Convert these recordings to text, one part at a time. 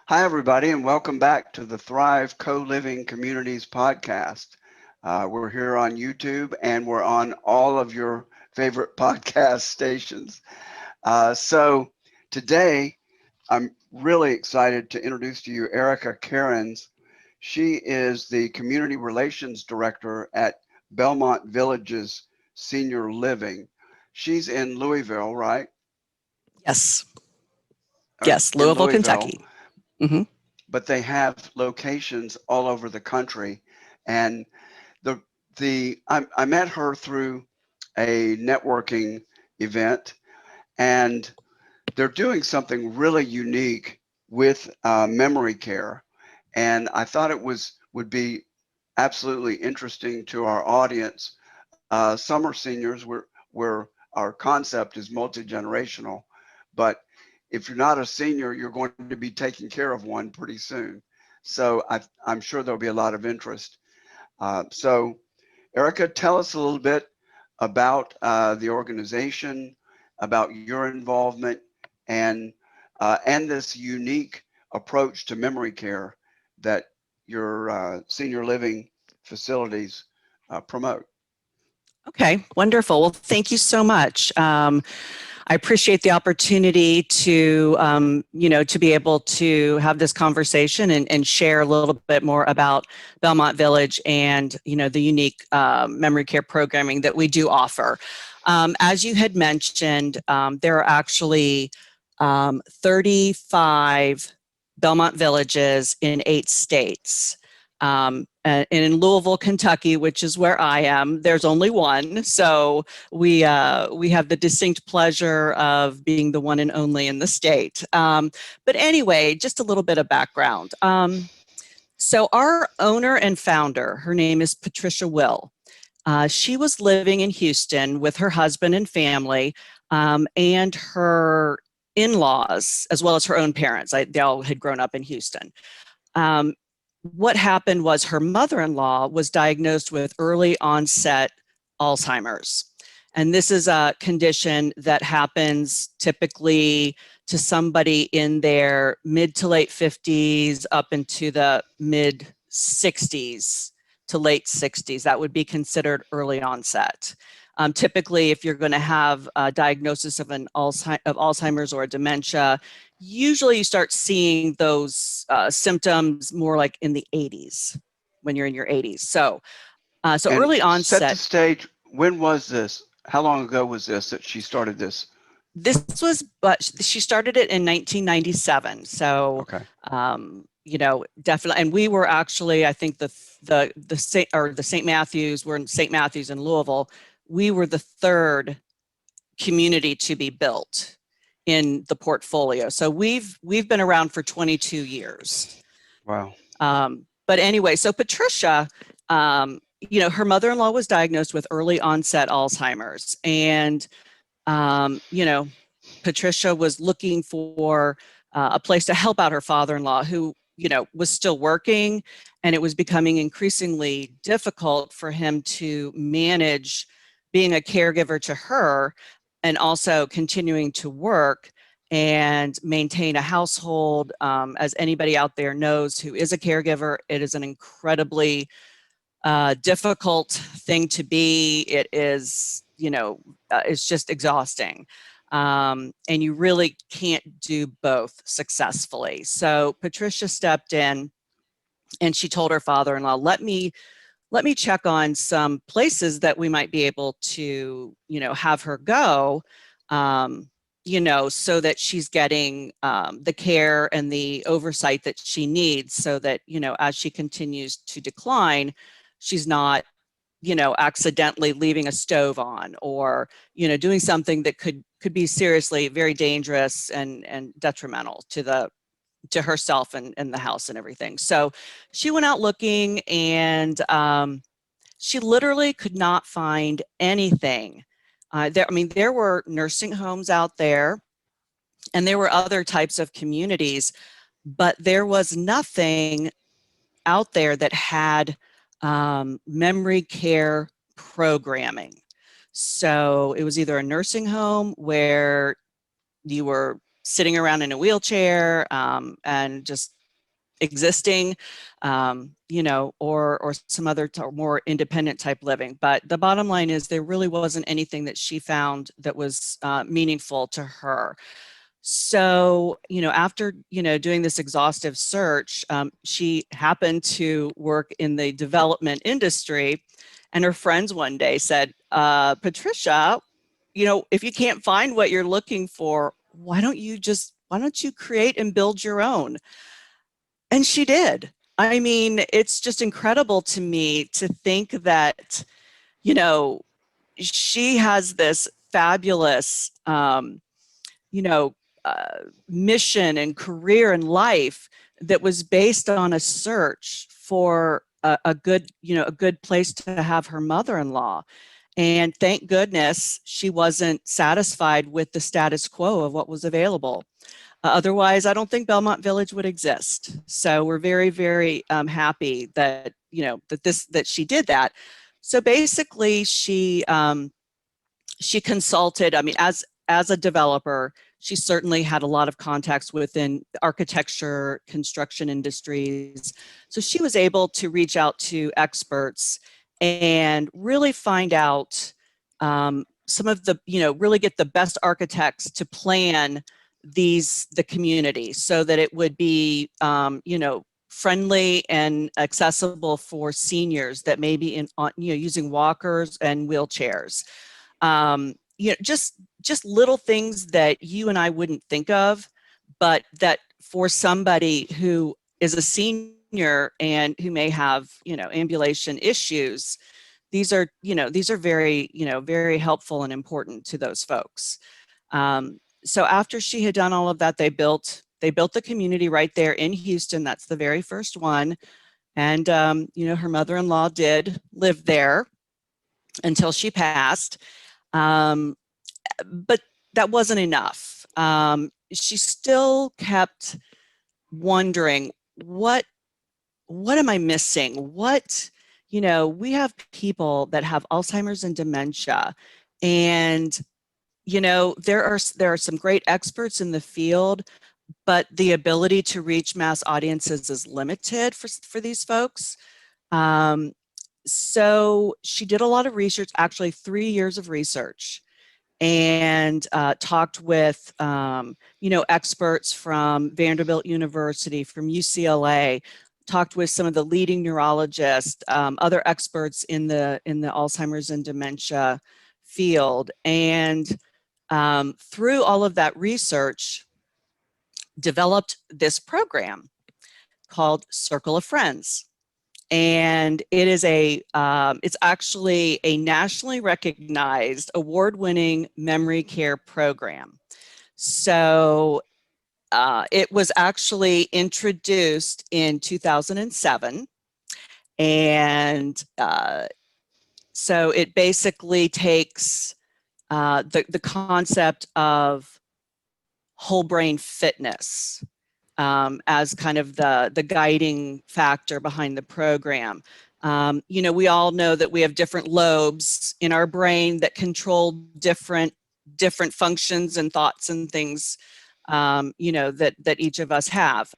Hi, everybody, and welcome back to the Thrive Co-Living Communities podcast. We're here on YouTube and we're on all of your favorite podcast stations. So today, I'm really excited to introduce to you Erika Kerins. She is the Community Relations Director at Belmont Villages Senior Living. She's in Louisville, right? Yes. Or Yes, in Louisville, Louisville. Kentucky. hmm But they have locations all over the country. And the I met her through a networking event, and they're doing something really unique with memory care. And I thought it would be absolutely interesting to our audience. Some are seniors where our concept is multi-generational, but if you're not a senior, you're going to be taking care of one pretty soon. So I'm sure there'll be a lot of interest. So Erika, tell us a little bit about the organization, about your involvement, and this unique approach to memory care that your senior living facilities promote. Okay, wonderful. Well, thank you so much. I appreciate the opportunity to, to be able to have this conversation and share a little bit more about Belmont Village and, the unique memory care programming that we do offer. As you had mentioned, there are actually 35 Belmont Villages in 8 states. And in Louisville, Kentucky, which is where I am, there's only one. So we have the distinct pleasure of being the one and only in the state. But anyway, just a little bit of background. So our owner and founder, her name is Patricia Will. She was living in Houston with her husband and family, and her in-laws, as well as her own parents. They all had grown up in Houston. What happened was her mother-in-law was diagnosed with early onset Alzheimer's. And this is a condition that happens typically to somebody in their mid to late 50s up into the mid 60s to late 60s. That would be considered early onset. Typically, if you're going to have a diagnosis of Alzheimer's or a dementia, usually you start seeing those symptoms more like in the 80s, when you're in your 80s. So And early set the onset. stage. When was this? How long ago was this that she started this? But she started it in 1997. So, Okay. definitely. And we were actually, I think the St. Matthews, we're in St. Matthews in Louisville. We were the third community to be built in the portfolio. So we've been around for 22 years. Wow. But anyway, so Patricia, her mother-in-law was diagnosed with early onset Alzheimer's, and Patricia was looking for a place to help out her father-in-law, who was still working, and it was becoming increasingly difficult for him to manage being a caregiver to her and also continuing to work and maintain a household. As anybody out there knows who is a caregiver, it is an incredibly difficult thing to be. It is, it's just exhausting. And you really can't do both successfully. So Patricia stepped in and she told her father-in-law, let me check on some places that we might be able to, have her go, so that she's getting the care and the oversight that she needs, so that, as she continues to decline, she's not, accidentally leaving a stove on, or, doing something that could be seriously very dangerous and detrimental to herself and the house and everything. So she went out looking, and she literally could not find anything. There were nursing homes out there, and there were other types of communities, but there was nothing out there that had memory care programming. So it was either a nursing home where you were sitting around in a wheelchair and just existing, or some other more independent type living. But the bottom line is there really wasn't anything that she found that was meaningful to her. So, after, doing this exhaustive search, she happened to work in the development industry, and her friends one day said, Patricia, if you can't find what you're looking for, why don't you create and build your own? And she did. I mean, it's just incredible to me to think that, she has this fabulous, you know, mission and career in life that was based on a search for a good place to have her mother-in-law. And thank goodness she wasn't satisfied with the status quo of what was available. Otherwise, I don't think Belmont Village would exist. So we're very, very happy that that she did that. So basically, she consulted. I mean, as a developer, she certainly had a lot of contacts within the architecture, construction industries. So she was able to reach out to experts and really find out some of the, really get the best architects to plan the community so that it would be, friendly and accessible for seniors that may be using walkers and wheelchairs. Just little things that you and I wouldn't think of, but that for somebody who is a senior and who may have, ambulation issues, these are very, very helpful and important to those folks. So after she had done all of that, they built the community right there in Houston. That's the very first one. And, her mother-in-law did live there until she passed. But that wasn't enough. She still kept wondering, what am I missing? We have people that have Alzheimer's and dementia, and there are some great experts in the field, but the ability to reach mass audiences is limited for these folks. So she did a lot of research, actually 3 years of research, and talked with experts from Vanderbilt University, from UCLA, talked with some of the leading neurologists, other experts in the Alzheimer's and dementia field, and through all of that research, developed this program called Circle of Friends. And it is it's actually a nationally recognized, award-winning memory care program. So it was actually introduced in 2007. And so it basically takes the concept of whole brain fitness as kind of the guiding factor behind the program. We all know that we have different lobes in our brain that control different functions and thoughts and things, that each of us have.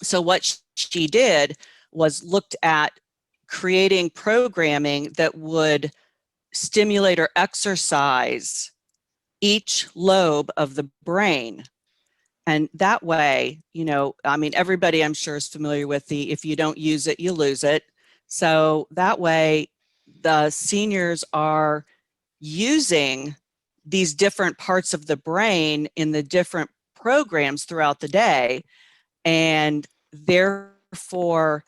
So what she did was looked at creating programming that would stimulate or exercise each lobe of the brain. And that way, everybody I'm sure is familiar with if you don't use it, you lose it. So that way, the seniors are using these different parts of the brain in the different programs throughout the day, and therefore,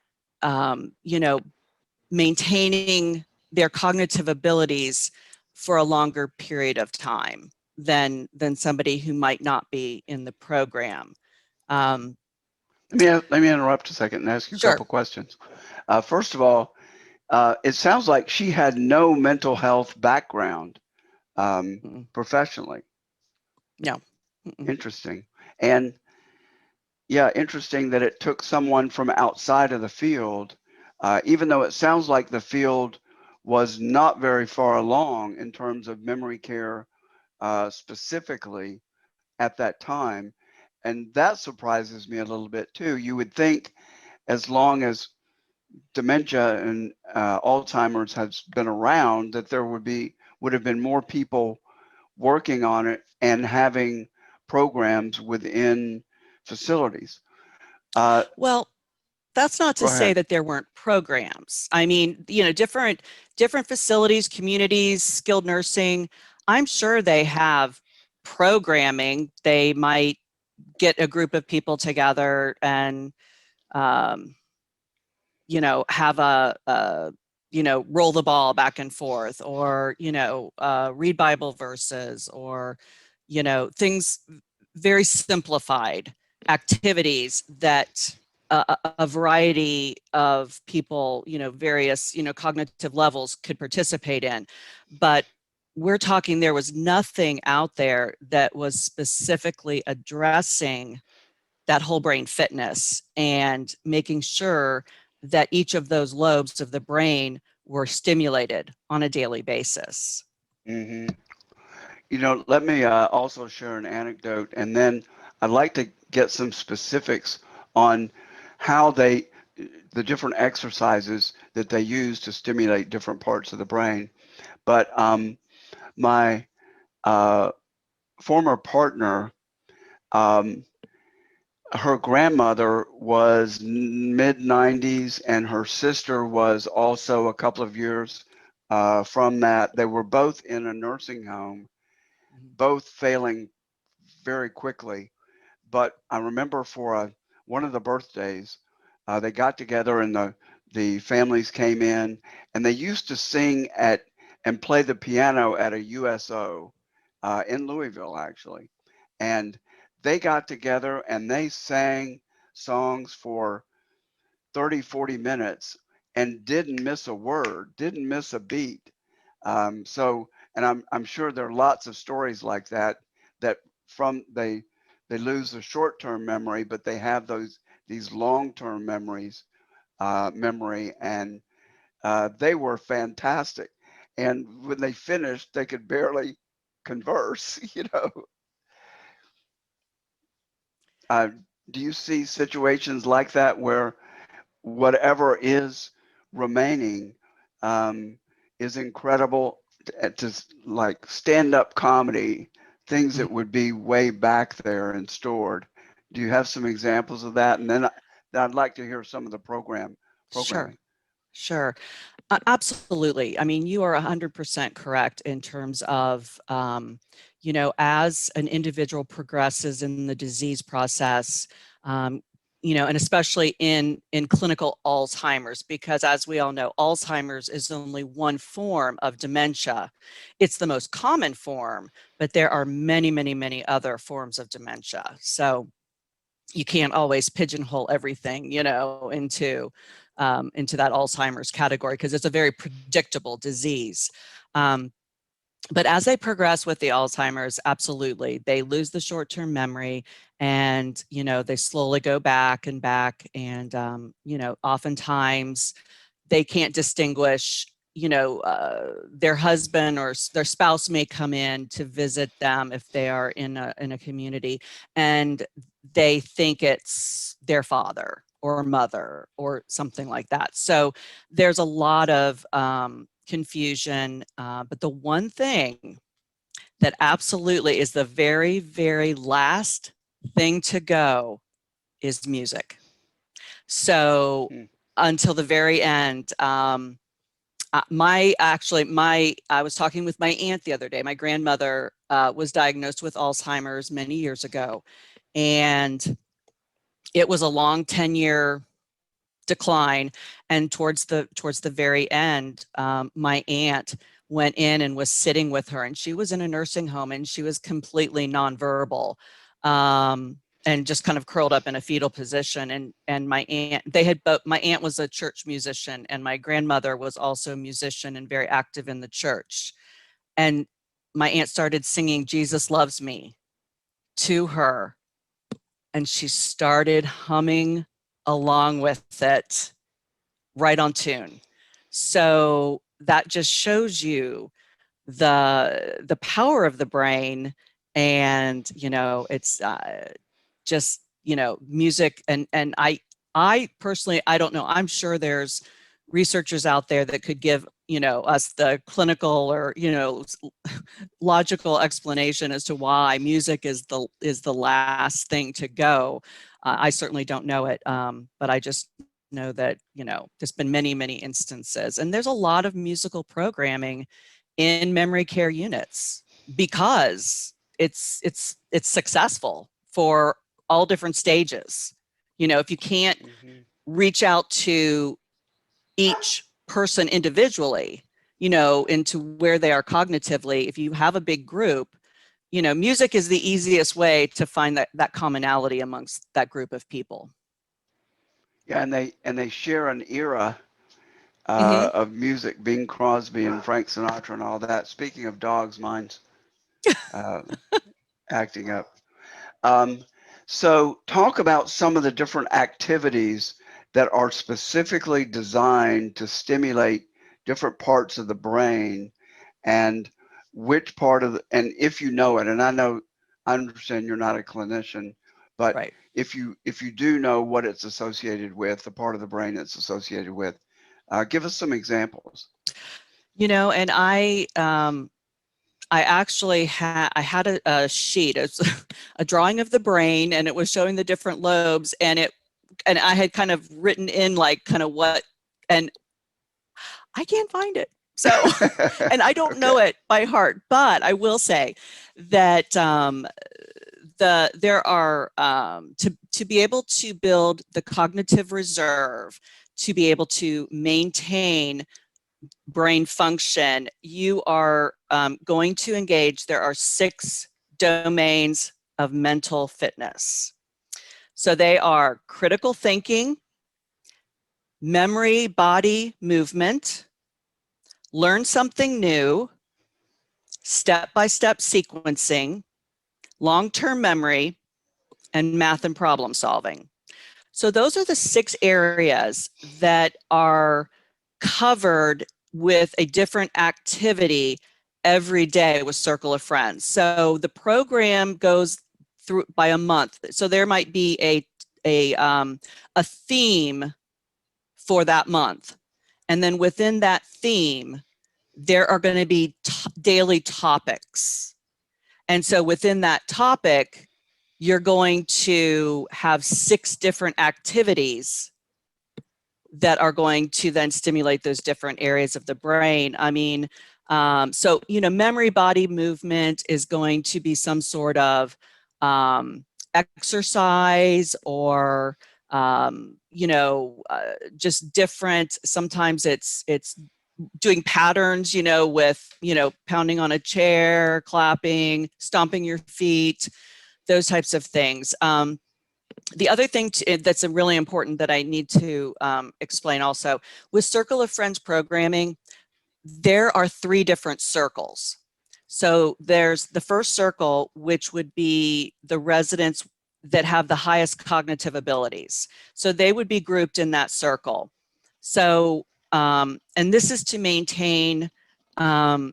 maintaining their cognitive abilities for a longer period of time than somebody who might not be in the program. Let me interrupt a second and ask you a Sure. couple questions. First of all, it sounds like she had no mental health background professionally. No. Interesting. And yeah, interesting that it took someone from outside of the field, even though it sounds like the field was not very far along in terms of memory care specifically at that time. and that surprises me a little bit too. You would think as long as dementia and Alzheimer's has been around, that there would have been more people working on it and having programs within facilities. Uh, Well, that's not Go to say ahead. that there weren't programs. I mean, different facilities, communities, skilled nursing, I'm sure they have programming. They might get a group of people together and um, have roll the ball back and forth, or, read Bible verses, or, things, very simplified activities that a variety of people, various, cognitive levels could participate in. But we're talking, there was nothing out there that was specifically addressing that whole brain fitness and making sure that each of those lobes of the brain were stimulated on a daily basis. hmm let me also share an anecdote, and then I'd like to get some specifics on how the different exercises that they use to stimulate different parts of the brain. But my uh, former partner, um, her grandmother was mid 90s, and her sister was also a couple of years from that. They were both in a nursing home, both failing very quickly. But I remember for one of the birthdays, they got together and the families came in, and they used to sing at and play the piano at a USO in Louisville, actually. And they got together and they sang songs for 30, 40 minutes and didn't miss a word, didn't miss a beat. And I'm sure there are lots of stories like that, that from they lose the short-term memory, but they have these long-term memory, and they were fantastic. And when they finished, they could barely converse. Uh, do you see situations like that where whatever is remaining um, is incredible to like stand-up comedy, things that would be way back there and stored? Do you have some examples of that? And then I'd like to hear some of the Sure, programming. sure. Absolutely. I mean, you are 100% correct in terms of, as an individual progresses in the disease process, um, and especially in clinical Alzheimer's, because as we all know, Alzheimer's is only one form of dementia. It's the most common form, but there are many, many, many other forms of dementia. So you can't always pigeonhole everything, into that Alzheimer's category, because it's a very predictable disease. Um, but as they progress with the Alzheimer's, absolutely, they lose the short-term memory, and they slowly go back and back, and oftentimes they can't distinguish, their husband or their spouse may come in to visit them if they are in a community, and they think it's their father or mother or something like that. So there's a lot of confusion, but the one thing that absolutely is the very, very last thing to go is music. So Hmm. until the very end, I was talking with my aunt the other day. My grandmother was diagnosed with Alzheimer's many years ago, and it was a long 10-year decline. And towards the very end, my aunt went in and was sitting with her, and she was in a nursing home, and she was completely nonverbal, and just kind of curled up in a fetal position. And my aunt was a church musician, and my grandmother was also a musician and very active in the church. And my aunt started singing Jesus Loves Me to her, and she started humming along with it, right on tune. So that just shows you the power of the brain, and it's just, music. And I personally, I don't know, I'm sure there's researchers out there that could give, us the clinical or, logical explanation as to why music is the last thing to go. I certainly don't know it, but I just know that, there's been many, many instances, and there's a lot of musical programming in memory care units because it's successful for all different stages. If you can't Mm-hmm. reach out to each person individually, into where they are cognitively, if you have a big group, music is the easiest way to find that commonality amongst that group of people. Yeah, and they share an era Hmm. of music, Bing Crosby and Frank Sinatra and all that. Speaking of dogs, mine's uh, acting up. Um, so, talk about some of the different activities that are specifically designed to stimulate different parts of the brain, and which part of and if you know it, and I understand you're not a clinician, but Right. if you do know what it's associated with, the part of the brain it's associated with, give us some examples. And I actually had a sheet, it's a drawing of the brain, and it was showing the different lobes, and I had kind of written in like kind of what, and I can't find it. So, and I don't Okay. know it by heart, but I will say that there are, to be able to build the cognitive reserve, to be able to maintain brain function, you are going to engage. There are 6 domains of mental fitness. So they are critical thinking, memory, body, movement, learn something new, step-by-step sequencing, long-term memory, and math and problem solving. So those are the 6 areas that are covered with a different activity every day with Circle of Friends. So the program goes through by a month. So there might be a theme for that month. And then within that theme, there are going to be daily topics. And so within that topic, you're going to have 6 different activities that are going to then stimulate those different areas of the brain. I mean, so, memory, body, movement is going to be some sort of exercise or, just different. Sometimes it's doing patterns, with, pounding on a chair, clapping, stomping your feet, those types of things. The other thing that's really important that I need to explain also, with Circle of Friends programming, there are 3 different circles. So there's the first circle, which would be the residents that have the highest cognitive abilities. So they would be grouped in that circle. So, and this is to maintain, so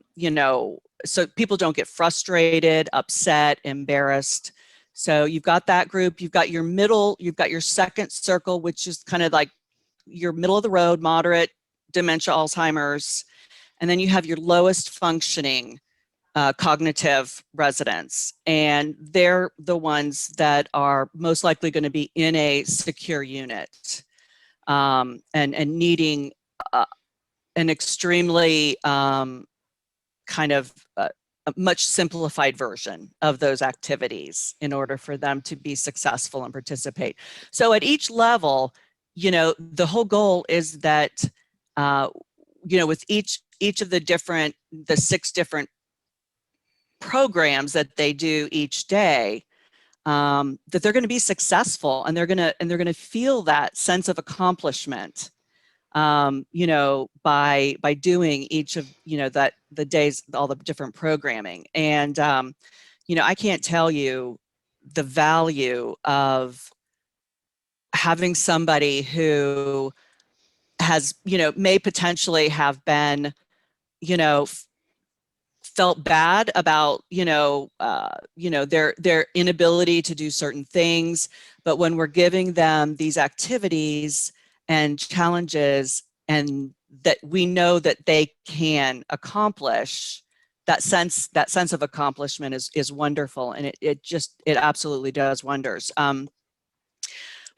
people don't get frustrated, upset, embarrassed. So you've got that group, you've got your middle, you've got your second circle, which is kind of like your middle of the road, moderate dementia, Alzheimer's. And then you have your lowest functioning cognitive residents. And they're the ones that are most likely going to be in a secure unit, and needing an extremely kind of a much simplified version of those activities in order for them to be successful and participate. So at each level, the whole goal is that, with each of the 6 different programs that they do each day, that they're going to be successful, and they're going to feel that sense of accomplishment, by doing each of, that the days, all the different programming. And, I can't tell you the value of having somebody who may potentially have been, felt bad about, their inability to do certain things. But when we're giving them these activities and challenges, and that we know that they can accomplish, that sense of accomplishment is wonderful, and it absolutely does wonders.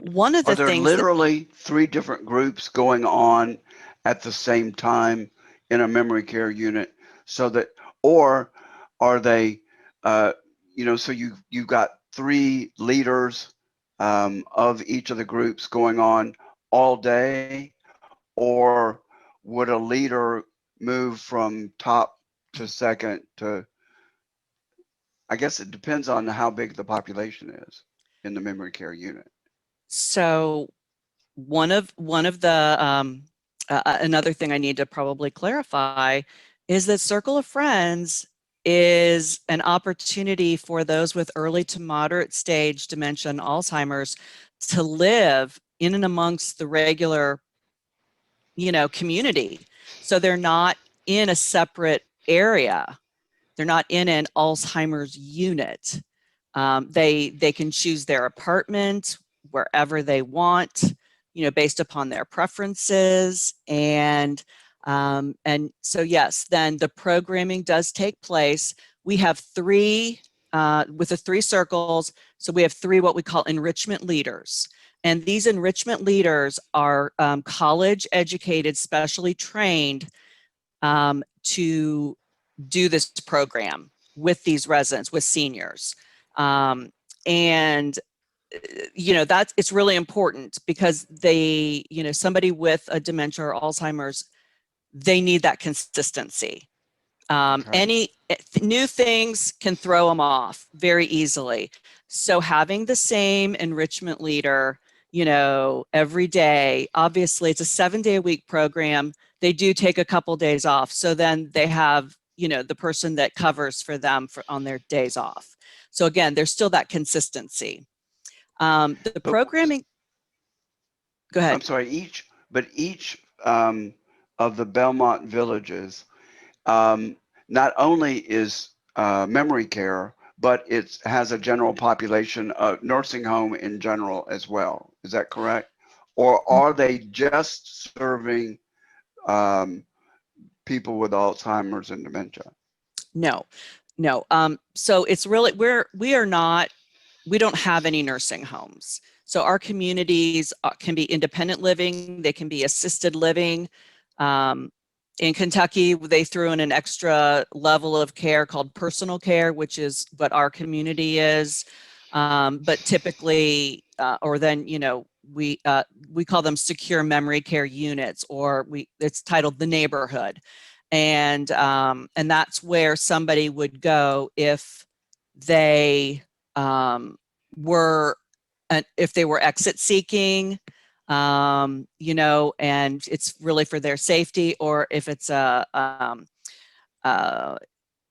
One of Are the there things that literally three different groups going on at the same time in a memory care unit, so that, or are they, uh, so you've got three leaders of each of the groups going on all day, or would a leader move from top to second to, I guess it depends on how big the population is in the memory care unit. so one of the another thing I need to probably clarify is that Circle of Friends is an opportunity for those with early to moderate stage dementia and Alzheimer's to live in and amongst the regular, community. So they're not in a separate area. They're not in an Alzheimer's unit. They can choose their apartment wherever they want, based upon their preferences. And so yes, then the programming does take place. We have three with the three circles. So we have three what we call enrichment leaders. And these enrichment leaders are college educated, specially trained to do this program with these residents, with seniors. And that's, it's really important because they, somebody with a dementia or Alzheimer's, they need that consistency. Okay. Any new things can throw them off very easily. So having the same enrichment leader, every day, obviously it's a 7-day-a-week program. They do take a couple days off. So then they have, the person that covers for them on their days off. So again, there's still that consistency. The But programming, go I'm ahead. sorry, each of the Belmont villages not only is memory care, but it has a general population of nursing home in general as well. Is that correct? Or are they just serving um, people with Alzheimer's and dementia? No, no. So it's really, we don't have any nursing homes. So our communities can be independent living, they can be assisted living. Um, in Kentucky, they threw in an extra level of care called personal care, which is what our community is. But typically, or then, we call them secure memory care units, or it's titled the neighborhood. And that's where somebody would go if they were if they were exit seeking, and it's really for their safety, or if it's uh,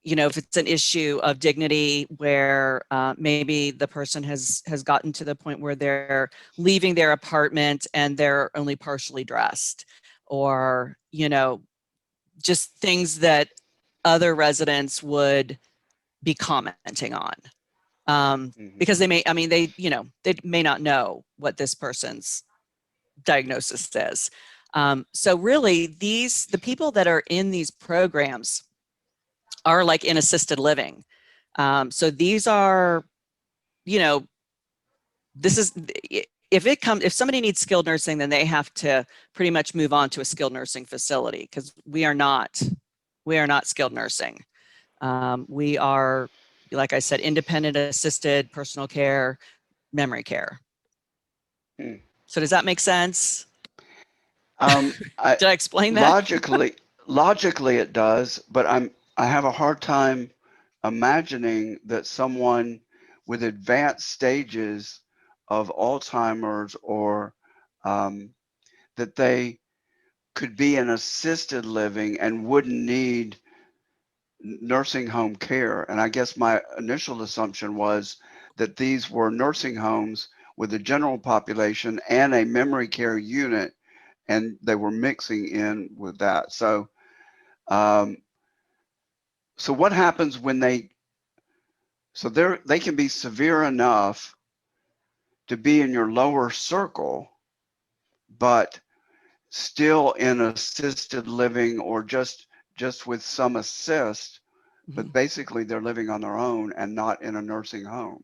if it's an issue of dignity where maybe the person has gotten to the point where they're leaving their apartment and they're only partially dressed, or just things that other residents would be commenting on, Hmm. because they may, I mean, they may not know what this person's diagnosis is. So really, the people that are in these programs are like in assisted living. So these are, you know, this is, if somebody needs skilled nursing, then they have to pretty much move on to a skilled nursing facility, because we are not skilled nursing. We are, like I said, independent assisted personal care, memory care. Hmm. So does that make sense? I, Did I explain that? logically, logically it does, but I have a hard time imagining that someone with advanced stages of Alzheimer's, or um, that they could be in assisted living and wouldn't need nursing home care. And I guess my initial assumption was that these were nursing homes with a general population and a memory care unit, and they were mixing in with that. So um, So what happens when they can be severe enough to be in your lower circle, but still in assisted living or just with some assist, but Mhm. basically they're living on their own and not in a nursing home.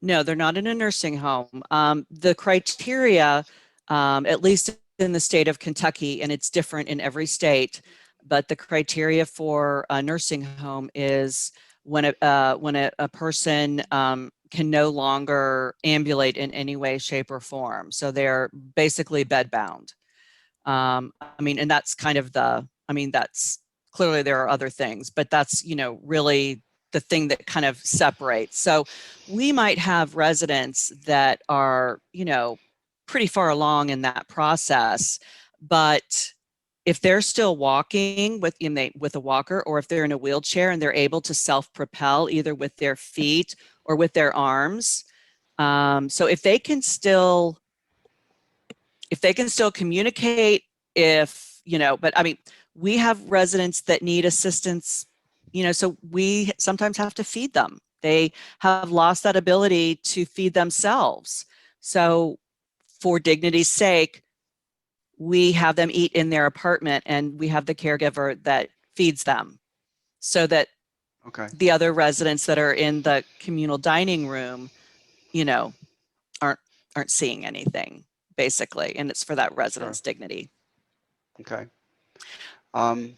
No, they're not in a nursing home. The criteria, at least in the state of Kentucky, and it's different in every state, but the criteria for a nursing home is when a person can no longer ambulate in any way, shape, or form. So they're basically bedbound. I mean, and that's kind of that's clearly there are other things, but that's, really the thing that kind of separates. So we might have residents that are, pretty far along in that process, but if they're still walking with a walker, or if they're in a wheelchair and they're able to self-propel either with their feet or with their arms, so if they can still communicate, but I mean, we have residents that need assistance, so we sometimes have to feed them. They have lost that ability to feed themselves. So for dignity's sake, we have them eat in their apartment, and we have the caregiver that feeds them, so that Okay, the other residents that are in the communal dining room, you know, aren't aren't seeing anything, basically, and it's for that sure. resident's dignity. Okay. Um,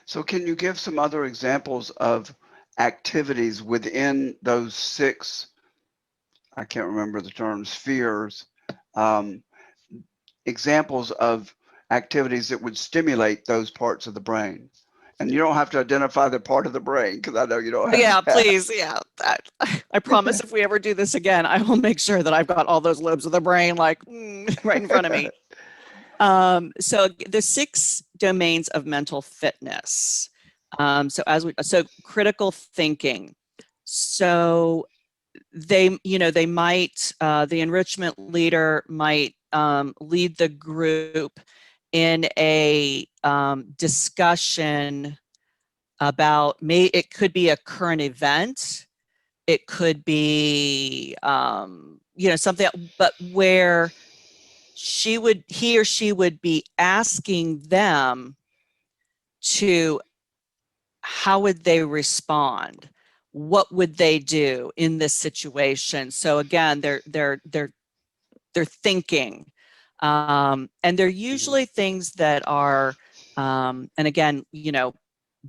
so can you give some other examples of activities within those six, I can't remember the term, spheres, um, examples of activities that would stimulate those parts of the brain? And you don't have to identify the part of the brain because I know you don't have Yeah, that. please. Yeah. I promise if we ever do this again, I will make sure that I've got all those lobes of the brain like right in front of me. So the six domains of mental fitness. So critical thinking. So they might, the enrichment leader might lead the group in a discussion about, it could be a current event, it could be something, but where he or she would be asking them to, how would they respond, what would they do in this situation. So again, they're thinking, and they're Mhm. usually things that are, and again,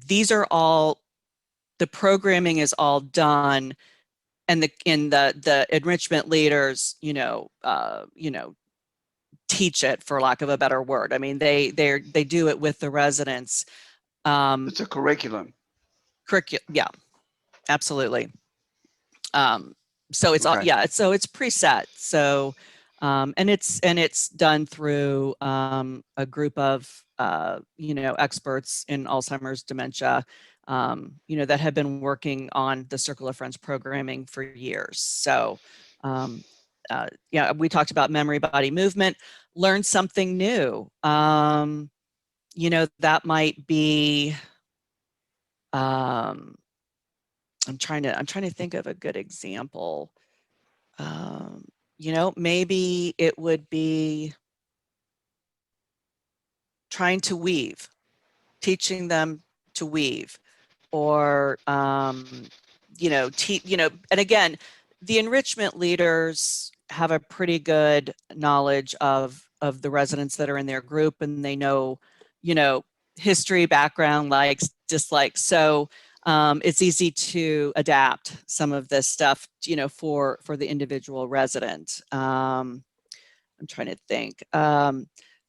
these are all, the programming is all done, and the enrichment leaders, teach it, for lack of a better word. I mean, they do it with the residents. Um, It's a curriculum. yeah, absolutely. Um, so it's all, Okay. yeah, so it's preset. So and it's done through a group of experts in Alzheimer's dementia, that have been working on the Circle of Friends programming for years. So um, yeah, we talked about memory, body, movement. Learn something new. That might be. Um, I'm trying to think of a good example. Um, maybe it would be trying to weave, teaching them to weave, or and again, the enrichment leaders have a pretty good knowledge of the residents that are in their group, and they know, you know, history, background, likes, dislikes. So it's easy to adapt some of this stuff, for the individual resident. I'm trying to think.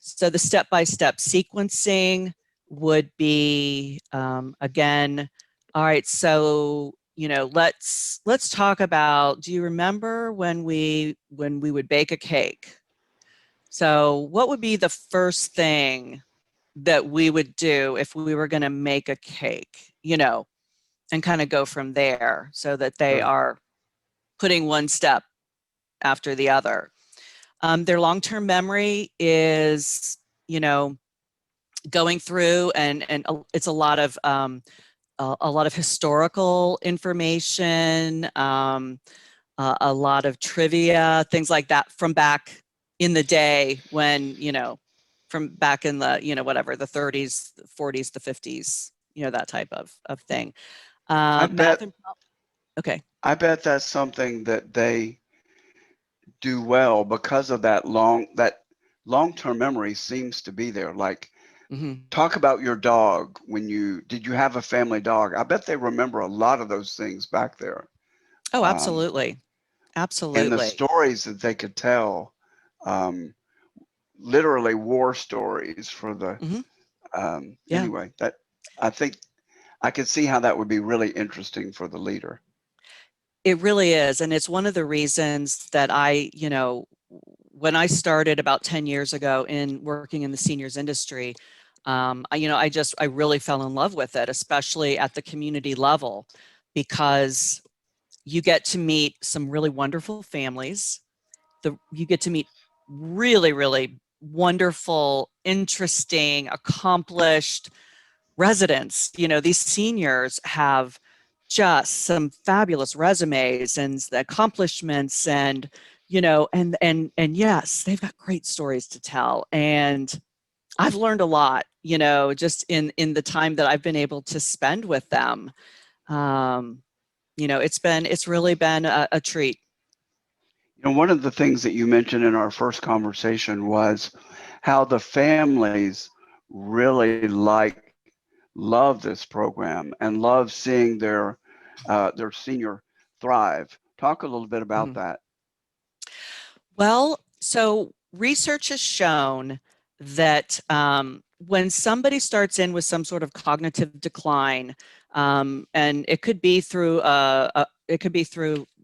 So the step-by-step sequencing would be, again, all right, so let's talk about, do you remember when we would bake a cake? So what would be the first thing that we would do if we were going to make a cake, and kind of go from there, so that they Sure. are putting one step after the other. Their long-term memory is, going through, and it's a lot of a lot of historical information, a lot of trivia, things like that from back in the day when, from back in the, whatever, the 30s, the 40s, the 50s, that type of thing. I Math bet and, okay. I bet that's something that they do well because of that long-term memory seems to be there. Like, Mm-hmm. talk about your dog. Did you have a family dog? I bet they remember a lot of those things back there. Oh, Um, absolutely. and the Absolutely. stories that they could tell, um, literally war stories for the, Mm-hmm. Yeah. anyway, that I think I could see how that would be really interesting for the leader. It really is. And it's one of the reasons that when I started about 10 years ago in working in the seniors industry, I really fell in love with it, especially at the community level, because you get to meet some really wonderful families. You get to meet really, really wonderful, interesting, accomplished residents. These seniors have just some fabulous resumes and accomplishments, and and yes, they've got great stories to tell. And I've learned a lot, just in the time that I've been able to spend with them. um, it's really been a treat. One of the things that you mentioned in our first conversation was how the families really love this program and love seeing their senior thrive. Talk a little bit about Mhm. that. Well, so research has shown that when somebody starts in with some sort of cognitive decline, and it could be through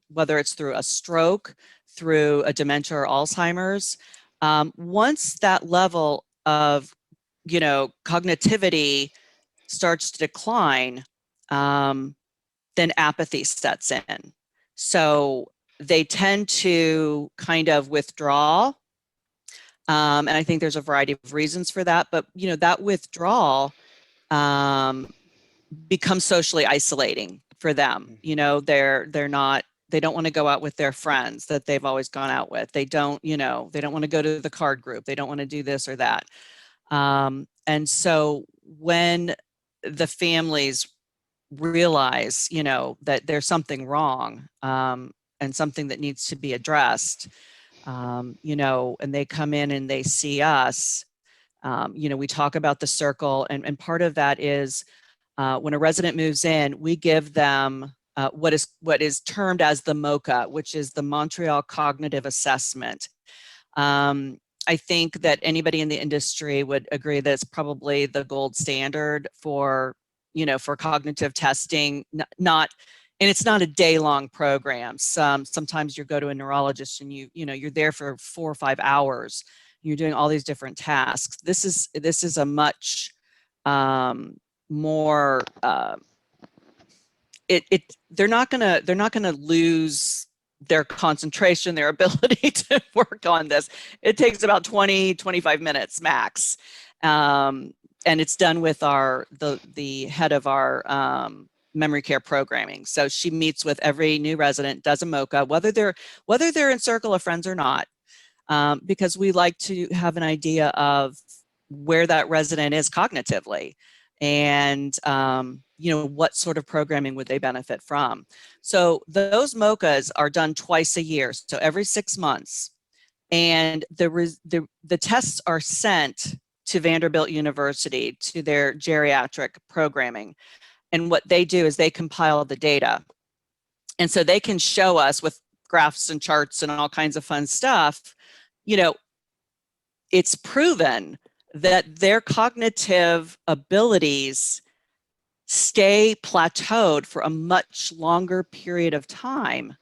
whether it's through a stroke, through a dementia or Alzheimer's. Once that level of cognitivity starts to decline, um, then apathy sets in. So they tend to kind of withdraw. And I think there's a variety of reasons for that. But, that withdrawal um, becomes socially isolating for them. They don't want to go out with their friends that they've always gone out with. They don't want to go to the card group. They don't want to do this or that. And so when the families realize, that there's something wrong, and something that needs to be addressed, and they come in and they see us, we talk about the circle, and part of that is when a resident moves in, we give them what is termed as the MOCA, which is the Montreal Cognitive Assessment. Um, I think that anybody in the industry would agree that it's probably the gold standard for cognitive testing. Not, and it's not a day-long program. Sometimes you go to a neurologist and you're there for 4 or 5 hours. You're doing all these different tasks. This is a much more it they're not gonna lose their concentration, their ability to work on this. It takes about 20-25 minutes max. um, and it's done with the head of our memory care programming. So she meets with every new resident, does a mocha, whether they're in circle of friends or not, because we like to have an idea of where that resident is cognitively, and what sort of programming would they benefit from. So those MOCAs are done twice a year, so every 6 months, and the tests are sent to Vanderbilt University to their geriatric programming. And what they do is they compile the data, and so they can show us with graphs and charts and all kinds of fun stuff. you know it's proven that their cognitive abilities stay plateaued for a much longer period of time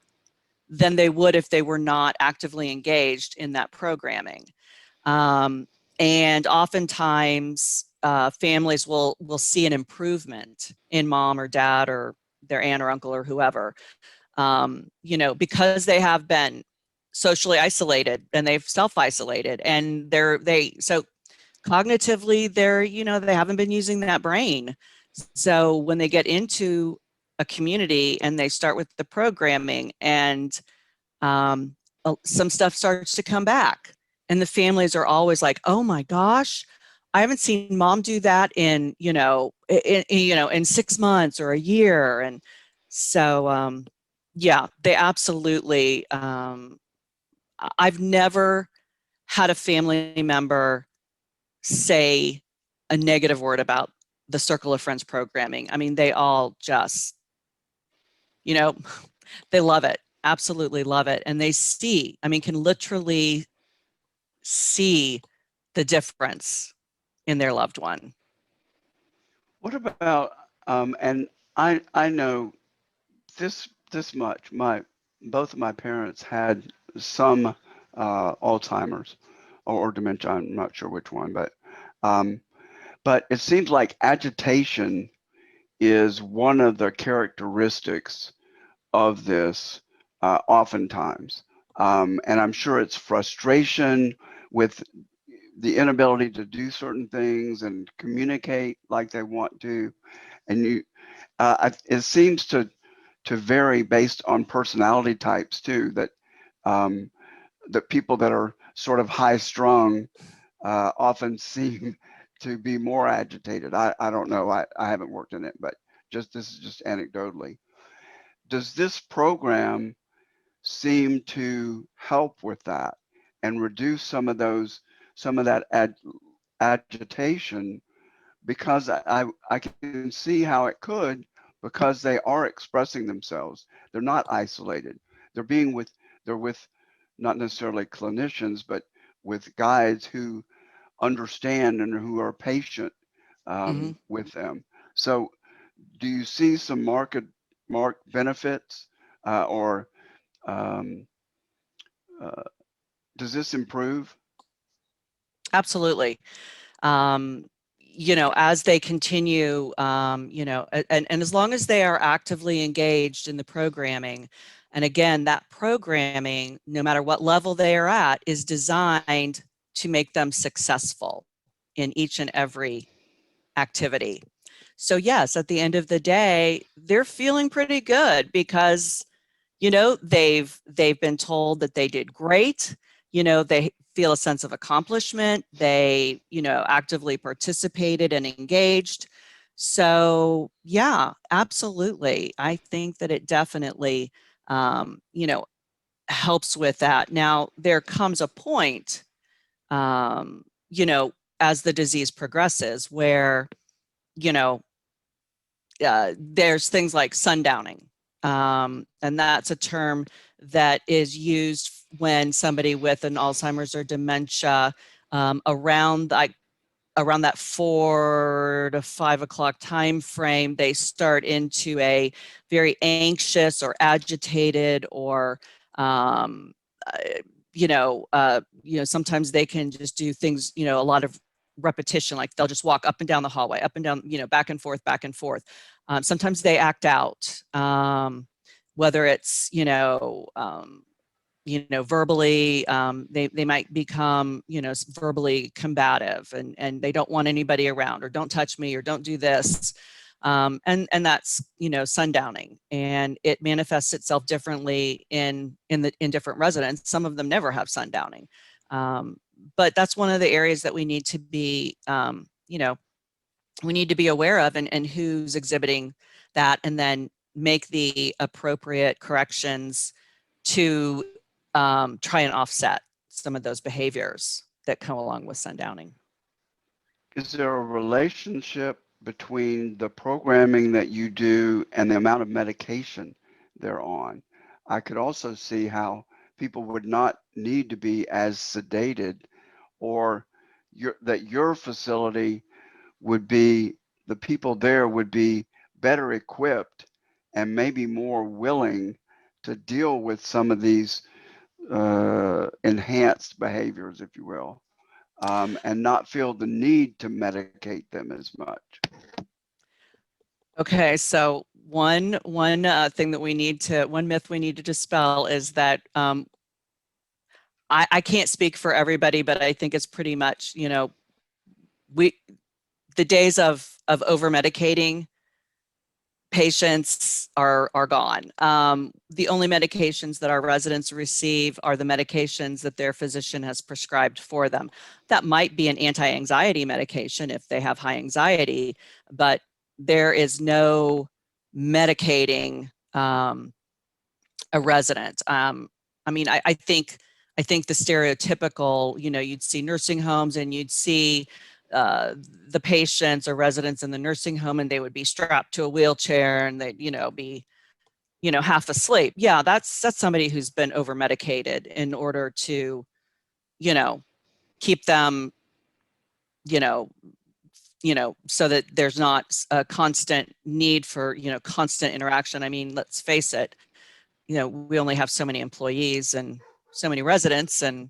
than they would if they were not actively engaged in that programming. Um, and oftentimes, families will see an improvement in mom or dad or their aunt or uncle or whoever, because they have been socially isolated and they've self-isolated, and so cognitively they haven't been using that brain So when they get into a community and they start with the programming, and some stuff starts to come back, and the families are always like, oh my gosh, I haven't seen mom do that in, in 6 months or a year. And so, yeah, they absolutely, I've never had a family member say a negative word about the Circle of Friends programming. I mean, they all just, you know, they love it, absolutely love it. And they see, I mean, can literally see the difference in their loved one. What about, and I know this much. Both of my parents had some Alzheimer's or dementia. I'm not sure which one, um, but it seems like agitation is one of the characteristics of this, oftentimes. And I'm sure it's frustration with the inability to do certain things and communicate like they want to. And it seems to vary based on personality types too. Um, that people that are sort of high strung often seem to be more agitated. I don't know. I haven't worked in it, but this is just anecdotally. Does this program seem to help with that and reduce some of that agitation? Because I can see how it could, because they are expressing themselves. They're not isolated. They're being with they're with not necessarily clinicians, but with guides who understand and who are patient Mm-hmm. with them. So, do you see some marked benefits, or um, uh, does this improve? Absolutely. um, as they continue, and as long as they are actively engaged in the programming. And again, that programming, no matter what level they are at, is designed to make them successful in each and every activity. So yes, at the end of the day, they're feeling pretty good because they've been told that they did great. They feel a sense of accomplishment. They actively participated and engaged. So yeah, absolutely, I think that it definitely helps with that. Now there comes a point, um, you know as the disease progresses, where you know there's things like sundowning. And that's a term that is used when somebody with an Alzheimer's or dementia, around that 4 to 5 o'clock time frame, they start into a very anxious or agitated, or um, uh, sometimes they can just do things, a lot of repetition, like they'll just walk up and down the hallway, up and down, back and forth, back and forth. Sometimes they act out, whether it's verbally, they might become, verbally combative, and they don't want anybody around, or don't touch me, or don't do this. And that's, sundowning, and it manifests itself differently in different residents. Some of them never have sundowning. But that's one of the areas that we need to be, we need to be aware of, and who's exhibiting that, and then make the appropriate corrections to try and offset some of those behaviors that come along with sundowning. Is there a relationship between the programming that you do and the amount of medication they're on? I could also see how people would not need to be as sedated, or that your facility would be, the people there would be better equipped and maybe more willing to deal with some of these enhanced behaviors, if you will, and not feel the need to medicate them as much. Okay, so one thing that one myth we need to dispel is that, I can't speak for everybody, but I think it's pretty much, we the days of of over medicating patients are gone. The only medications that our residents receive are the medications that their physician has prescribed for them. That might be an anti-anxiety medication if they have high anxiety, but there is no medicating a resident. I mean, I think the stereotypical, you'd see nursing homes and you'd see the patients or residents in the nursing home, and they would be strapped to a wheelchair and they'd, be, half asleep. Yeah, that's somebody who's been over medicated in order to, keep them, you know, so that there's not a constant need for, constant interaction. I mean, let's face it, we only have so many employees and so many residents, and,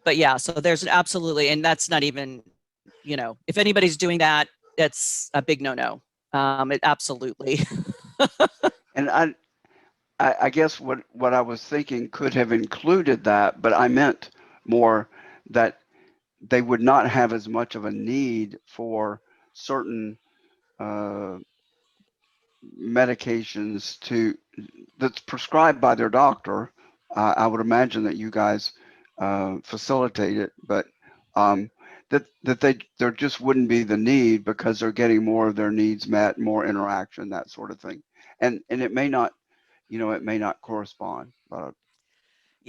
but yeah, so there's absolutely, and that's not even, if anybody's doing that, it's a big no-no. It absolutely. And I guess what I was thinking could have included that, but I meant more that they would not have as much of a need for certain uh, medications that's prescribed by their doctor. I would imagine that you guys facilitate it, but that there just wouldn't be the need because they're getting more of their needs met, more interaction, that sort of thing, and it may not, it may not correspond.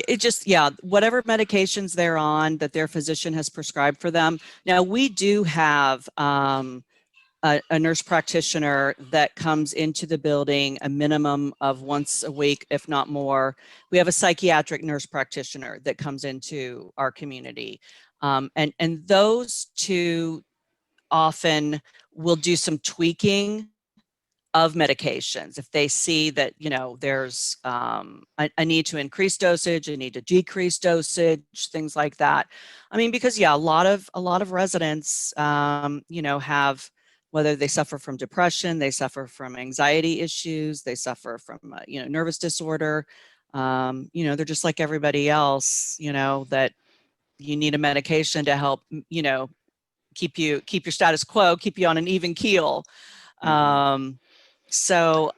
It just, yeah, whatever medications they're on that their physician has prescribed for them. Now, we do have a nurse practitioner that comes into the building a minimum of once a week, if not more. We have a psychiatric nurse practitioner that comes into our community. And those two often will do some tweaking of medications. If they see that, there's a need to increase dosage, a need to decrease dosage, things like that. I mean, because yeah, a lot of residents, have, whether they suffer from depression, they suffer from anxiety issues, they suffer from, nervous disorder. They're just like everybody else, that you need a medication to help, keep your status quo, keep you on an even keel. Um, so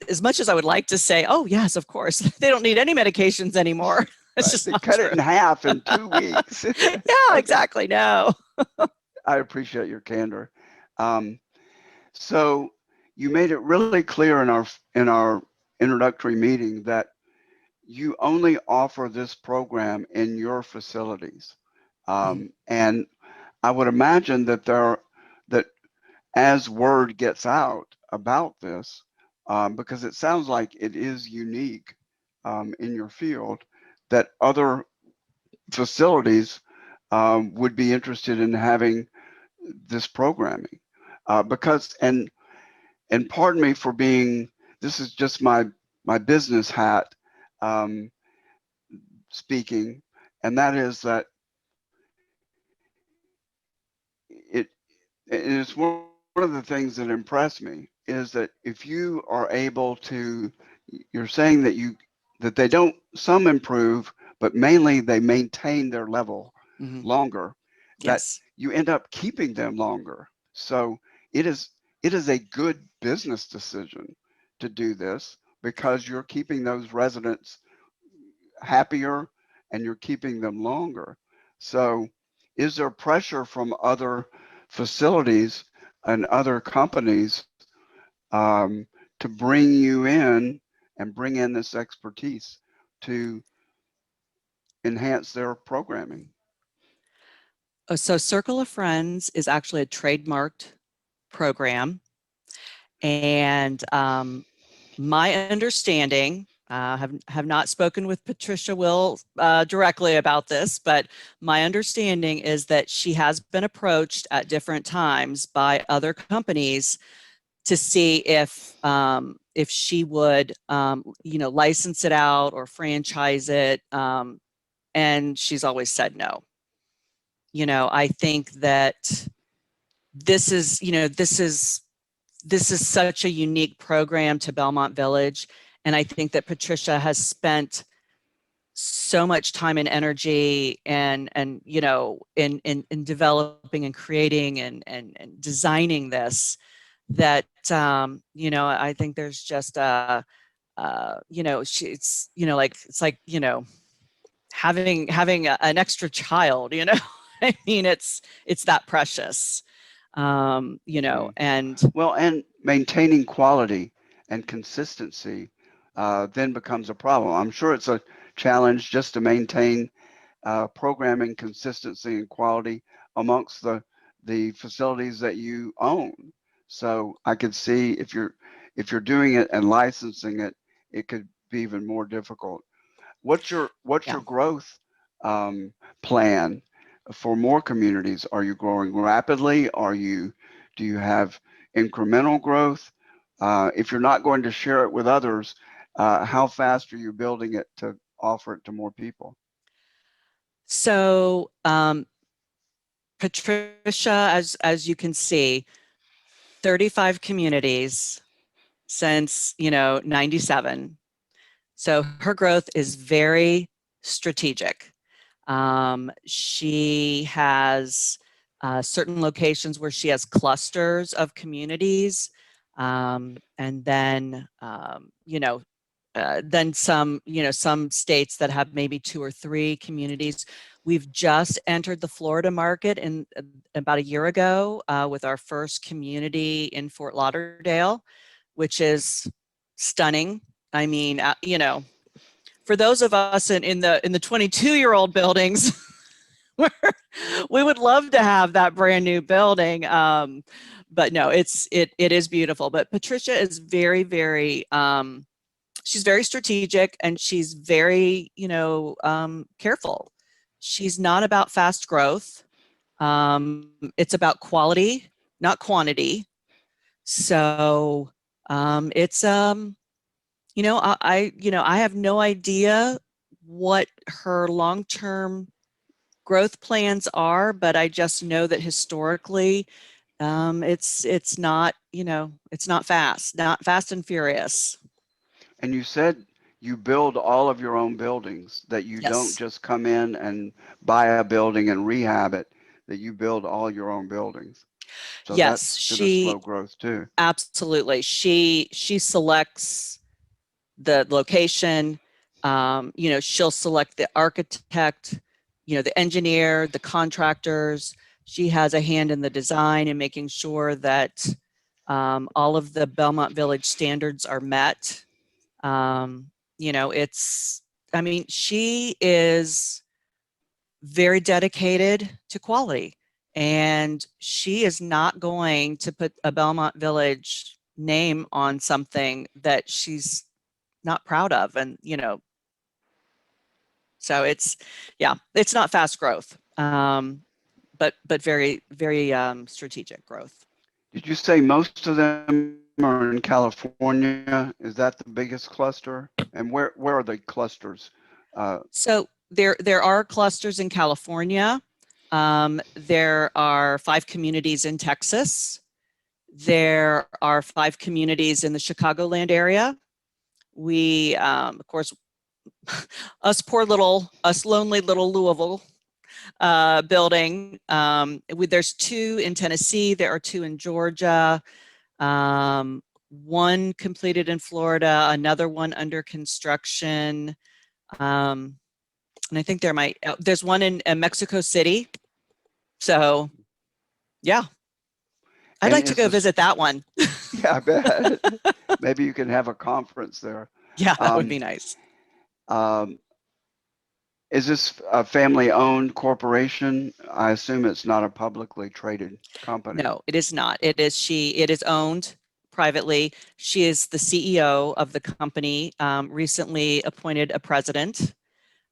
as much as I would like to say, oh yes, of course, they don't need any medications anymore. It's Right. just They not cut true. it in half in 2 weeks. Yeah, exactly. No. I appreciate your candor. Um, so you made it really clear in our introductory meeting that you only offer this program in your facilities, and I would imagine that as word gets out about this, because it sounds like it is unique in your field, that other facilities would be interested in having this programming. Because and pardon me for being, this is just my business hat um, speaking, and that is that it is one of the things that impress me is that if you are able to, you're saying that they don't, some improve, but mainly they maintain their level Mm-hmm. longer, that Yes. you end up keeping them longer. So it is it is a good business decision to do this because you're keeping those residents happier and you're keeping them longer. So is there pressure from other facilities and other companies um, to bring you in and bring in this expertise to enhance their programming? So Circle of Friends is actually a trademarked program. And my understanding, have not spoken with Patricia Will directly about this, but my understanding is that she has been approached at different times by other companies to see if she would, license it out or franchise it, and she's always said no. I think that this is, this is such a unique program to Belmont Village. And I think that Patricia has spent so much time and energy and in developing and creating and designing this that I think there's just it's like it's like having an extra child. I mean, it's that precious. And Well, and maintaining quality and consistency then becomes a problem. I'm sure it's a challenge just to maintain programming consistency and quality amongst the facilities that you own. So I could see if you're doing it and licensing it, it could be even more difficult. What's your yeah. growth plan for more communities? Are you growing rapidly? Do you have incremental growth? If you're not going to share it with others, how fast are you building it to offer it to more people? So Patricia, as you can see, 35 communities since 97. So her growth is very strategic. She has certain locations where she has clusters of communities, and then some states that have maybe 2 or 3 communities. We've just entered the Florida market in about a year ago with our first community in Fort Lauderdale, which is stunning. I mean, for those of us in the 22-year-old buildings, we would love to have that brand new building. But no, it is beautiful. But Patricia is very, very she's very strategic, and she's very careful. She's not about fast growth. It's about quality, not quantity. So it's I have no idea what her long-term growth plans are, but I just know that historically, it's not it's not fast and furious. And you said you build all of your own buildings, that you don't Yes. just come in and buy a building and rehab it, that you build all your own buildings. So Yes, that's going to she slow growth too. absolutely. She selects the location. She'll select the architect, the engineer, the contractors. She has a hand in the design and making sure that all of the Belmont Village standards are met. It's, I mean, she is very dedicated to quality, and she is not going to put a Belmont Village name on something that she's not proud of. And so it's not fast growth, but very, very strategic growth. Did you say most of them are in California? Is that the biggest cluster? And where are the clusters? Uh, So there are clusters in California. There are 5 communities in Texas. There are 5 communities in the Chicagoland area. We, of course, us lonely little Louisville building. There's 2 in Tennessee. There are 2 in Georgia. 1 completed in Florida. Another one under construction. And I think there's one in Mexico City. So yeah, I'd and like to is go this, visit that one. yeah, I bet. Maybe you can have a conference there. Yeah, that would Um, be nice. um, is this a family owned corporation? I assume it's not a publicly traded company. No, it is not. It is owned privately. She is the CEO of the company, recently appointed a president.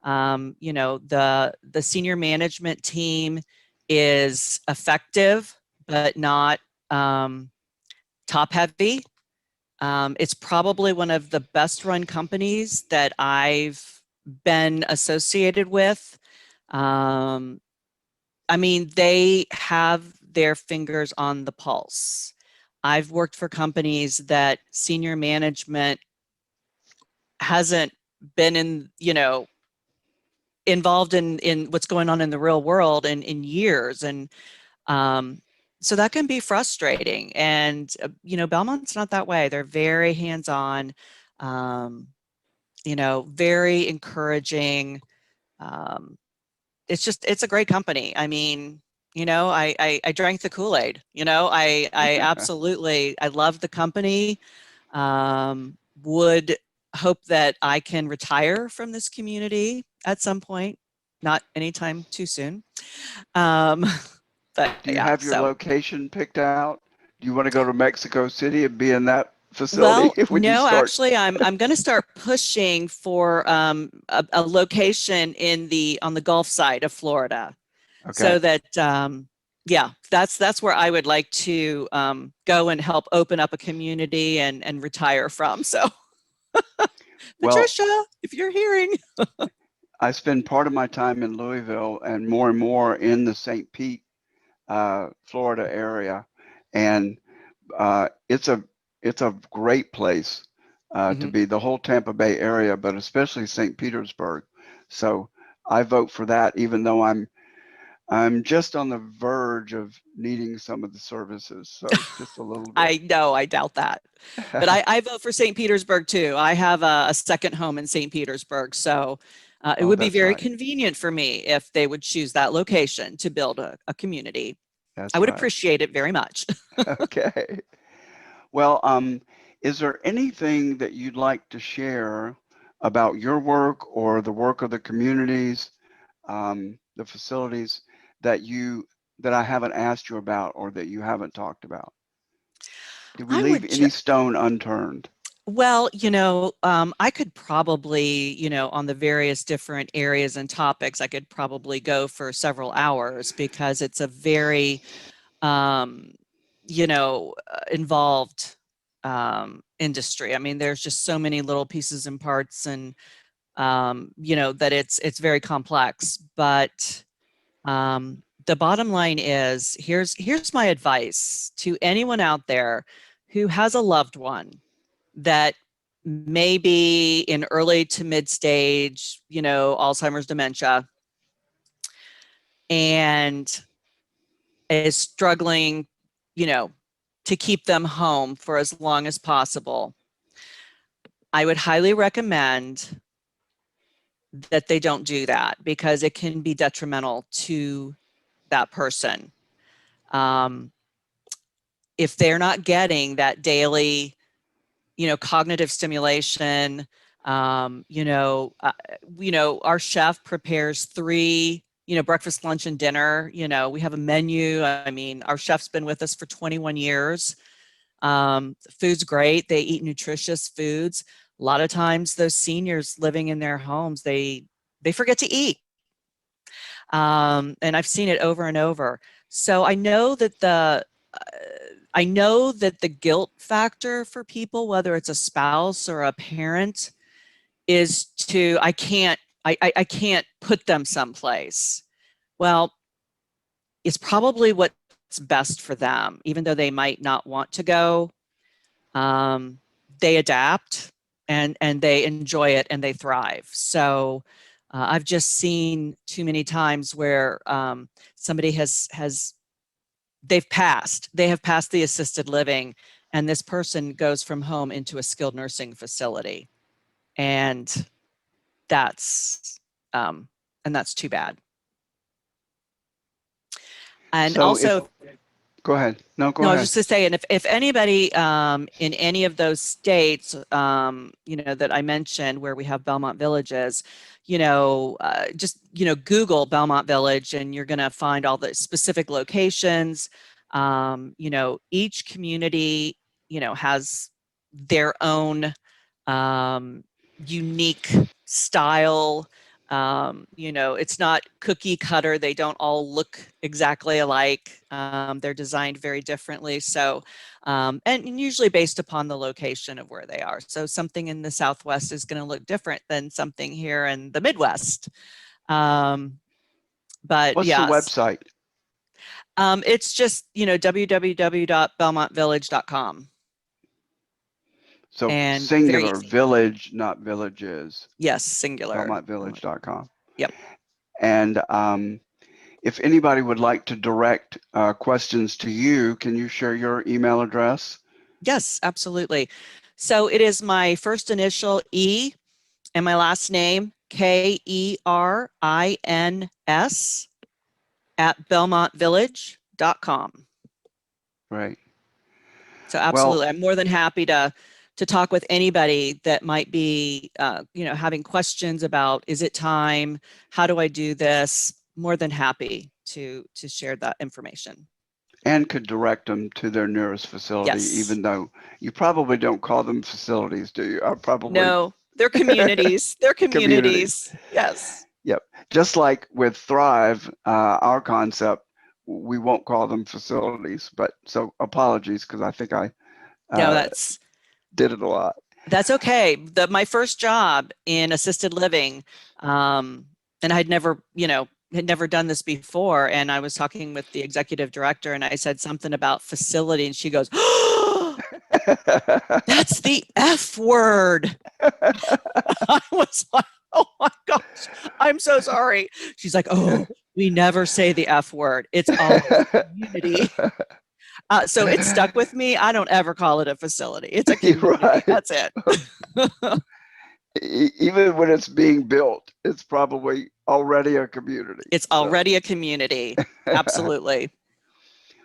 The senior management team is effective, but not top heavy. It's probably one of the best run companies that I've been associated with. Um, I mean, they have their fingers on the pulse. I've worked for companies that senior management hasn't been in, involved in what's going on in the real world in years. And so that can be frustrating. And, Belmont's not that way. They're very hands-on, very encouraging. Um, it's a great company. I mean, I drank the Kool-Aid, I absolutely, I love the company. Would hope that I can retire from this community at some point, not anytime too soon. Um, but Do you yeah, have your so. location picked out? Do you want to go to Mexico City and be in that facility Well, when you no, start? actually, I'm going to start pushing for a location on the Gulf side of Florida, Okay, so that yeah, that's where I would like to go and help open up a community and retire from. So, well, Patricia, if you're hearing, I spend part of my time in Louisville and more in the St. Pete, Florida area, and it's a great place to Mhm. be. The whole Tampa Bay area, but especially St. Petersburg. So I vote for that, even though I'm just on the verge of needing some of the services. So just a little bit. I know, I doubt that. But I vote for St. Petersburg too. I have a second home in St. Petersburg. So it Oh, would be that's very right. convenient for me if they would choose that location to build a community. I That's would right. appreciate it very much. Okay. Well, is there anything that you'd like to share about your work or the work of the communities, the facilities that I haven't asked you about or that you haven't talked about? Did we I leave would any stone unturned? Well, I could probably, on the various different areas and topics, I could probably go for several hours because it's a very, um, involved industry. I mean, there's just so many little pieces and parts, and that it's very complex. But the bottom line is, here's my advice to anyone out there who has a loved one that may be in early to mid stage, Alzheimer's, dementia, and is struggling, you know, to keep them home for as long as possible. I would highly recommend that they don't do that because it can be detrimental to that person. Um, if they're not getting that daily, cognitive stimulation. Um, you know, uh, our chef prepares three, breakfast, lunch, and dinner. We have a menu. I mean, our chef's been with us for 21 years. Food's great. They eat nutritious foods. A lot of times, those seniors living in their homes, they forget to eat. And I've seen it over and over. So I know that the guilt factor for people, whether it's a spouse or a parent, is I can't put them someplace. Well, it's probably what's best for them, even though they might not want to go. Um, they adapt and they enjoy it and they thrive. So I've just seen too many times where somebody they have passed the assisted living, and this person goes from home into a skilled nursing facility, and that's um, that's too bad. And So if also, Go ahead. No, go no, I was ahead. just to say, and if anybody in any of those states, that I mentioned where we have Belmont Villages, just, Google Belmont Village and you're going to find all the specific locations. Each community, has their own unique style. It's not cookie cutter. They don't all look exactly alike. They're designed very differently. So, and usually based upon the location of where they are. So something in the Southwest is going to look different than something here in the Midwest. Um, but What's the yes, website? it's just, www.belmontvillage.com. So And very singular, easy. village, not villages. Yes, singular. BelmontVillage.com. Yep. And if anybody would like to direct questions to you, can you share your email address? Yes, absolutely. So it is my first initial E and my last name, Kerins at belmontvillage.com. Right. So Well, absolutely, I'm more than happy to talk with anybody that might be, having questions about, is it time? How do I do this? More than happy to share that information. and could direct them to their nearest facility, Yes. even though you probably don't call them facilities, do you? Probably No, they're communities. They're communities. communities. Yes. Yep. Just like with Thrive, our concept, we won't call them facilities, but so apologies because I think I No, uh, did it a lot. that's okay. My first job in assisted living, and I'd never, had never done this before. And I was talking with the executive director and I said something about facility and she goes, "Oh, that's the F word." I was like, "Oh my gosh, I'm so sorry." She's like, "Oh, we never say the F word. It's always community." So it stuck with me. I don't ever call it a facility. It's a You're community. right. That's it. Even when it's being built, it's probably already a community. It's So, already a community. Absolutely.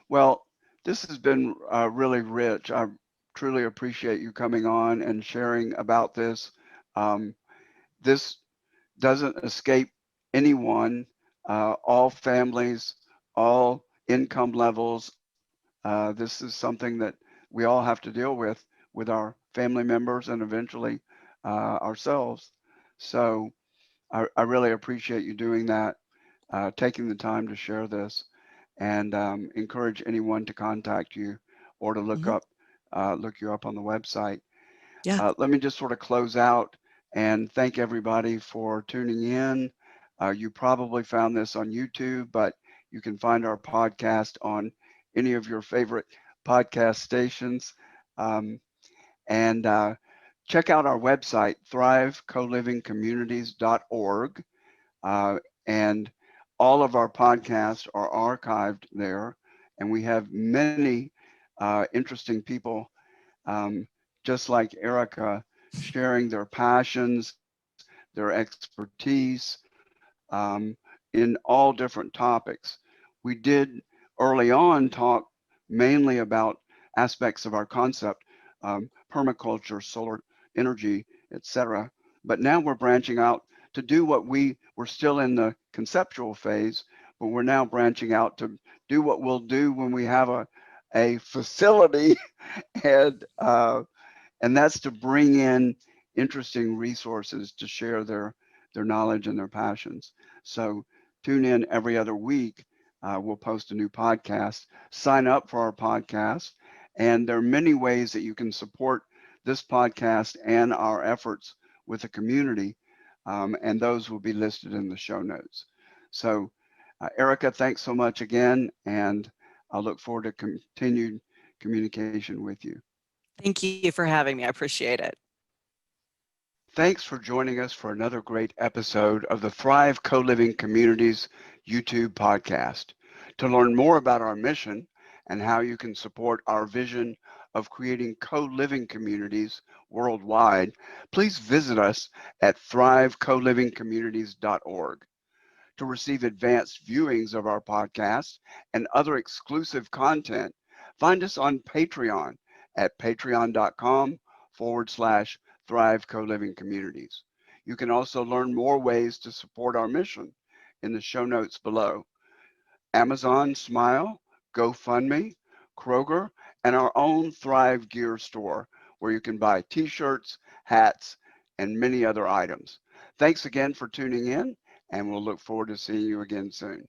well, this has been really rich. I truly appreciate you coming on and sharing about this. Um, this doesn't escape anyone, all families, all income levels. This is something that we all have to deal with our family members and eventually ourselves. So I really appreciate you doing that, taking the time to share this, and encourage anyone to contact you or to Hmm. look you up on the website. Yeah. Let me just sort of close out and thank everybody for tuning in. You probably found this on YouTube, but you can find our podcast on any of your favorite podcast stations. Um, and check out our website, thrivecolivingcommunities.org. Uh, and all of our podcasts are archived there. And we have many interesting people, um, just like Erika, sharing their passions, their expertise, um, in all different topics. We did early on talk mainly about aspects of our concept, permaculture, solar energy, etc. But now we're branching out to do what we're still in the conceptual phase, but we're now branching out to do what we'll do when we have a facility and and that's to bring in interesting resources to share their knowledge and their passions. So tune in every other week. We'll post a new podcast. Sign up for our podcast, and there are many ways that you can support this podcast and our efforts with the community, and those will be listed in the show notes. So, Erika, thanks so much again, and I look forward to continued communication with you. Thank you for having me. I appreciate it. Thanks for joining us for another great episode of the Thrive Co-Living Communities YouTube podcast. To learn more about our mission and how you can support our vision of creating co-living communities worldwide, please visit us at thrivecolivingcommunities.org. To receive advanced viewings of our podcast and other exclusive content, find us on Patreon at patreon.com/Thrive Co-Living Communities. You can also learn more ways to support our mission in the show notes below. Amazon Smile, GoFundMe, Kroger, and our own Thrive Gear store, where you can buy t-shirts, hats, and many other items. Thanks again for tuning in, and we'll look forward to seeing you again soon.